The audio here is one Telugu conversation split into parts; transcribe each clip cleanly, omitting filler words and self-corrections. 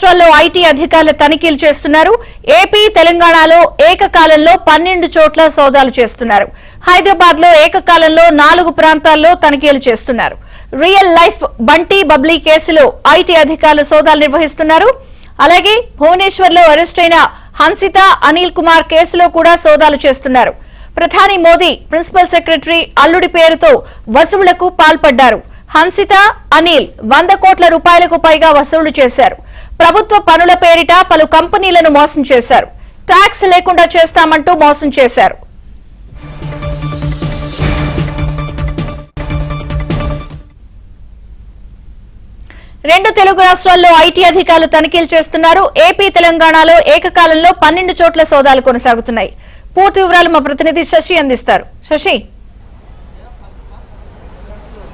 రాష్ట్రాల్లో ఐటీ అధికారులు తనిఖీలు చేస్తున్నారు. ఏపీ, తెలంగాణలో ఏకకాలంలో 12 చోట్ల సోదాలు చేస్తున్నారు. హైదరాబాద్ లో ఏకకాలంలో 4 ప్రాంతాల్లో తనిఖీలు చేస్తున్నారు. రియల్ లైఫ్ బంటి బబ్లీ కేసులో ఐటీ అధికారులు సోదాలు నిర్వహిస్తున్నారు. అలాగే భువనేశ్వర్ లో అరెస్ట్ అయిన హన్సిత, అనిల్ కుమార్ కేసులో కూడా సోదాలు చేస్తున్నారు. ప్రధాని మోదీ ప్రిన్సిపల్ సెక్రటరీ అల్లుడి పేరుతో వసూళ్లకు పాల్పడ్డారు. హన్సిత, అనిల్ 100 కోట్ల రూపాయలకు పైగా వసూళ్లు చేశారు. ప్రభుత్వ పనుల పేరిట పలు కంపెనీలను మోసం చేశారు. ట్యాక్స్ లేకుండా చేస్తామంటూ మోసం చేశారు. రెండు తెలుగు రాష్ట్రాల్లో ఐటీ అధికారులు తనిఖీలు చేస్తున్నారు. ఏపీ, తెలంగాణలో ఏకకాలంలో 12 చోట్ల సోదాలు కొనసాగుతున్నాయి. పూర్తి వివరాలు మా ప్రతినిధి శశి అందిస్తారు. శశి,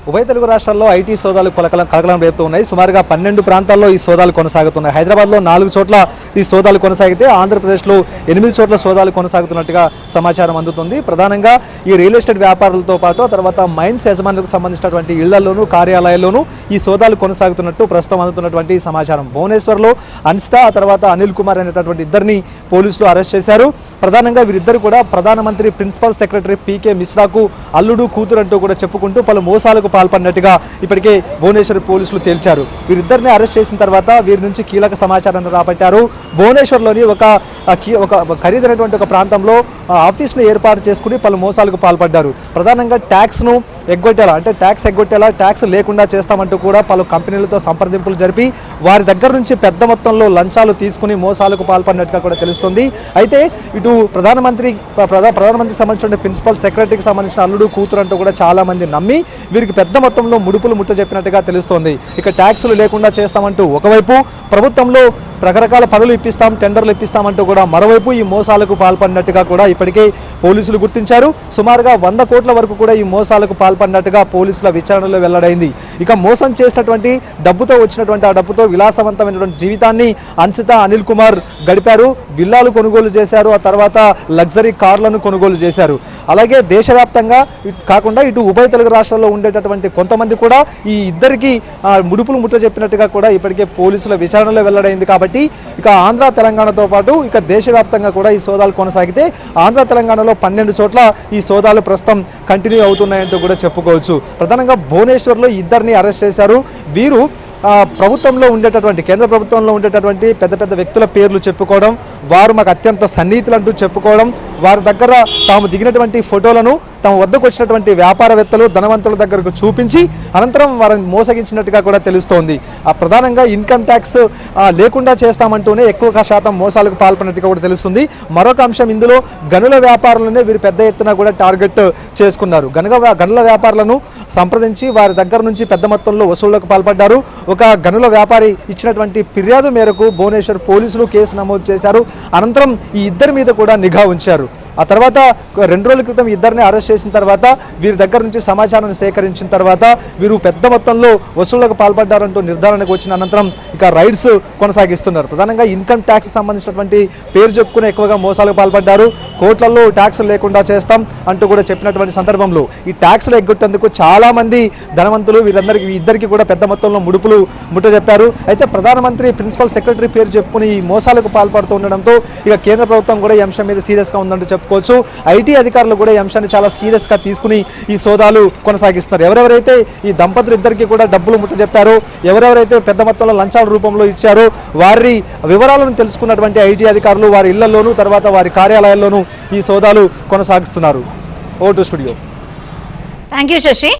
ఉభయ తెలుగు రాష్ట్రాల్లో ఐటీ సోదాలు కలకలం రేపుతూ ఉన్నాయి. సుమారుగా 12 ప్రాంతాల్లో ఈ సోదాలు కొనసాగుతున్నాయి. హైదరాబాద్లో 4 చోట్ల ఈ సోదాలు కొనసాగితే ఆంధ్రప్రదేశ్లో 8 చోట్ల సోదాలు కొనసాగుతున్నట్టుగా సమాచారం అందుతుంది. ప్రధానంగా ఈ రియల్ ఎస్టేట్ వ్యాపారులతో పాటు తర్వాత మైన్స్ యజమానులకు సంబంధించినటువంటి ఇళ్లలోనూ కార్యాలయాల్లోనూ ఈ సోదాలు కొనసాగుతున్నట్టు ప్రస్తుతం అందుతున్నటువంటి సమాచారం. భువనేశ్వర్లో హన్సిత, ఆ తర్వాత అనిల్ కుమార్ అనేటటువంటి ఇద్దరిని పోలీసులు అరెస్ట్ చేశారు. ప్రధానంగా వీరిద్దరు కూడా ప్రధానమంత్రి ప్రిన్సిపల్ సెక్రటరీ పీకే మిశ్రాకు అల్లుడు, కూతురు అంటూ కూడా చెప్పుకుంటూ పలు మోసాలకు పాల్పడినట్టుగా ఇప్పటికే భువనేశ్వర్ పోలీసులు తేల్చారు. వీరిద్దరిని అరెస్ట్ చేసిన తర్వాత వీరి నుంచి కీలక సమాచారాన్ని రాబట్టారు. భువనేశ్వర్లోని ఒక ఖరీదైనటువంటి ఒక ప్రాంతంలో ఆఫీస్ను ఏర్పాటు చేసుకుని పలు మోసాలకు పాల్పడ్డారు. ప్రధానంగా ట్యాక్స్ను ఎగ్గొట్టేలా, అంటే ట్యాక్స్ ఎగ్గొట్టేలా, ట్యాక్స్ లేకుండా చేస్తామంటూ కూడా పలు కంపెనీలతో సంప్రదింపులు జరిపి వారి దగ్గర నుంచి పెద్ద మొత్తంలో లంచాలు తీసుకుని మోసాలకు పాల్పడినట్టుగా కూడా తెలుస్తుంది. అయితే ఇటు ప్రధానమంత్రికి సంబంధించిన ప్రిన్సిపల్ సెక్రటరీకి సంబంధించిన అల్లుడు, కూతురు అంటూ కూడా చాలా మంది నమ్మి వీరికి పెద్ద మొత్తంలో ముడుపులు ముట్ట చెప్పినట్టుగా తెలుస్తోంది. ఇక ట్యాక్సులు లేకుండా చేస్తామంటూ ఒకవైపు ప్రభుత్వంలో రకరకాల పనులు ఇప్పిస్తాం, టెండర్లు ఇప్పిస్తామంటూ కూడా మరోవైపు ఈ మోసాలకు పాల్పడినట్టుగా కూడా ఇప్పటికే పోలీసులు గుర్తించారు. సుమారుగా 100 కోట్ల వరకు కూడా ఈ మోసాలకు పాల్పడినట్టుగా పోలీసుల విచారణలో వెల్లడైంది. ఇక మోసం చేసినటువంటి డబ్బుతో వచ్చినటువంటి ఆ డబ్బుతో విలాసవంతమైనటువంటి జీవితాన్ని హన్సిత, అనిల్ కుమార్ గడిపారు. విల్లాలు కొనుగోలు చేశారు, ఆ తర్వాత లగ్జరీ కార్లను కొనుగోలు చేశారు. అలాగే దేశవ్యాప్తంగా కాకుండా ఇటు ఉభయ తెలుగు రాష్ట్రాల్లో ఉండేటటువంటి కొంతమంది కూడా ఈ ఇద్దరికి ముడుపులు ముట్ట చెప్పినట్టుగా కూడా ఇప్పటికే పోలీసుల విచారణలో వెల్లడైంది. కాబట్టి ఇక ఆంధ్ర, తెలంగాణతో పాటు ఇక దేశవ్యాప్తంగా కూడా ఈ సోదాలు కొనసాగితే ఆంధ్ర, తెలంగాణలో 12 చోట్ల ఈ సోదాలు ప్రస్తుతం కంటిన్యూ అవుతున్నాయంటూ కూడా చెప్పుకోవచ్చు. ప్రధానంగా భువనేశ్వర్లో ఇద్దరిని అరెస్ట్ చేశారు. వీరు ప్రభుత్వంలో ఉండేటటువంటి, కేంద్ర ప్రభుత్వంలో ఉండేటటువంటి పెద్ద పెద్ద వ్యక్తుల పేర్లు చెప్పుకోవడం, వారు మాకు అత్యంత సన్నిహితులు అంటూ చెప్పుకోవడం, వారి దగ్గర తాము దిగినటువంటి ఫోటోలను తమ వద్దకు వచ్చినటువంటి వ్యాపారవేత్తలు, ధనవంతుల దగ్గరకు చూపించి అనంతరం వారిని మోసగించినట్టుగా కూడా తెలుస్తోంది. ప్రధానంగా ఇన్కమ్ ట్యాక్స్ లేకుండా చేస్తామంటూనే ఎక్కువ శాతం మోసాలకు పాల్పడినట్టుగా కూడా తెలుస్తుంది. మరొక అంశం ఇందులో గనుల వ్యాపారులనే వీరు పెద్ద ఎత్తున కూడా టార్గెట్ చేసుకున్నారు. గనుల వ్యాపారులను సంప్రదించి వారి దగ్గర నుంచి పెద్ద మొత్తంలో వసూళ్లకు పాల్పడ్డారు. ఒక గనుల వ్యాపారి ఇచ్చినటువంటి ఫిర్యాదు మేరకు భువనేశ్వర్ పోలీసులు కేసు నమోదు చేశారు. అనంతరం ఈ ఇద్దరి మీద కూడా నిఘా ఉంచారు. ఆ తర్వాత 2 రోజుల క్రితం ఇద్దరిని అరెస్ట్ చేసిన తర్వాత వీరి దగ్గర నుంచి సమాచారాన్ని సేకరించిన తర్వాత వీరు పెద్ద మొత్తంలో వసూళ్లకు పాల్పడ్డారంటూ నిర్ధారణకు వచ్చిన అనంతరం ఇక రైడ్స్ కొనసాగిస్తున్నారు. ప్రధానంగా ఇన్కమ్ ట్యాక్స్ సంబంధించినటువంటి పేరు చెప్పుకుని ఎక్కువగా మోసాలకు పాల్పడ్డారు. కోట్లలో ట్యాక్స్ లేకుండా చేస్తాం అంటూ కూడా చెప్పినటువంటి సందర్భంలో ఈ ట్యాక్స్లు ఎగ్గొట్టేందుకు చాలా మంది ధనవంతులు ఇద్దరికి కూడా పెద్ద మొత్తంలో ముడుపులు ముట్ట చెప్పారు. అయితే ప్రధానమంత్రి ప్రిన్సిపల్ సెక్రటరీ పేరు చెప్పుకుని ఈ మోసాలకు పాల్పడుతూ ఉండడంతో ఇక కేంద్ర ప్రభుత్వం కూడా ఈ అంశం మీద సీరియస్గా ఉందంటూ చెప్పుకోవచ్చు. ఐటీ అధికారులు కూడా ఈ అంశాన్ని చాలా సీరియస్ గా తీసుకుని ఈ సోదాలు కొనసాగిస్తున్నారు. ఎవరెవరైతే ఈ దంపతులు ఇద్దరికి కూడా డబ్బులు ముట్ట చెప్పారో, ఎవరెవరైతే పెద్ద మొత్తంలో లంచాల రూపంలో ఇచ్చారో వారి వివరాలను తెలుసుకున్నటువంటి ఐటీ అధికారులు వారి ఇళ్లలోనూ తర్వాత వారి కార్యాలయాల్లోనూ ఈ సోదాలు కొనసాగిస్తున్నారు. ఓ టు స్టూడియో. థాంక్యూ శశి.